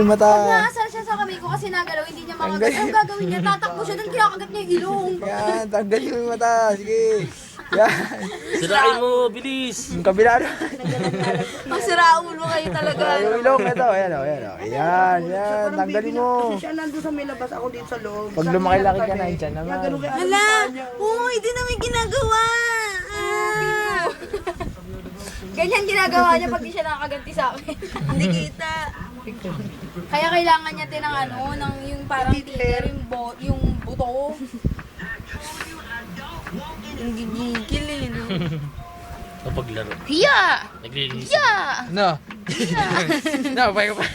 Mata. Pag naasar siya sa kamay ko kasi nagalaw, hindi niya makagat. Ang gagawin niya, tatakbo siya doon, kinakagat niya yung ilong. Yan, tanggalin mo yung mata. Sige. Yan. Sirain mo, bilis. Yung kabila na. Masira ulo kayo talaga. Yung ilong, ito. Ayan, o. Ayan, o. Yan, yan. Tanggalin mo. Siya nandun sa may labas, ako dito sa loob. Pag lumaki-laki ka na, dyan naman. Hala! Oo, hindi namin ginagawa! Ah! Ganyan ginagawa niya pag di siya nakakaganti sa akin. Hindi kita. Kaya kailangan niya ng ng yung parang titer, yung buto. Yung gigigil eh, no? Kapag laro. Hiya! Naglilinis. Hiya! No. No, pay ko pa.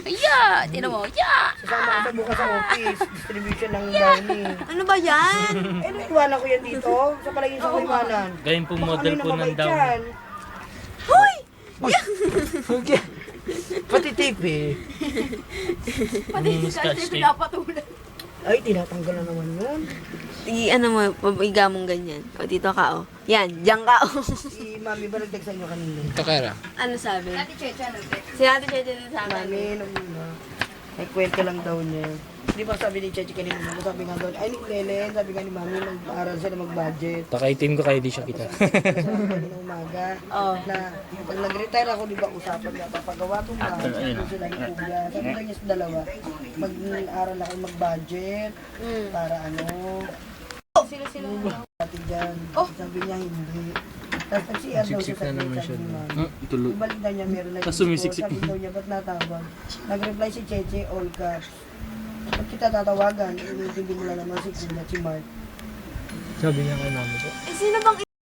Hiya! Tinan mo, hiya! Kasama ko sa bukas sa office, distribution ng brownie. Ano ba yan? Eh, naiwanan ko yan dito. Sa palagay sa iwanan. Gayun pong model po ng down. Hoy! Okay. Pati tape eh. Pati si Scotch Kasi tape. pinapatulan. Ay, tinatanggal na naman yun. Ano mo, pabiga mong ganyan. O, dito ka, o. Yan, diyan ka, o. Si Mami ba nagtag sa inyo kanina? Ito kaya. Ano sabi? Ate Checha, ano ba? Si Ate Cheche din sa akin. Mami, nung may kwento lang daw niya. Di ba sabi ni Chechi kanina, sabi nga doon, ay ni Lelen, sabi nga ni Mami, nag-aaral siya na mag-budget. Takaitim ko kayo, di siya kita. Kanina umaga, Oh. na pag nag-retire ako, di ba usapan niya, papagawa ko nga, sabi ko sila ni Kuya, sabi ko niya sa dalawa, mag-aaral ako mag-budget, para ano, Sila. pati dyan, sabi niya hindi. Tapos nag-CR daw siya sa naman siya. Tulog. Ibalik na niya, meron na Tas sumisiksik. sabi daw niya, ba't natawag? Nag-reply si Cheche, all caps. Ba't kita tatawagan? Hindi mo lang naman si Kuya, si Mark. Sabi niya kay mami ko. Eh, sino bang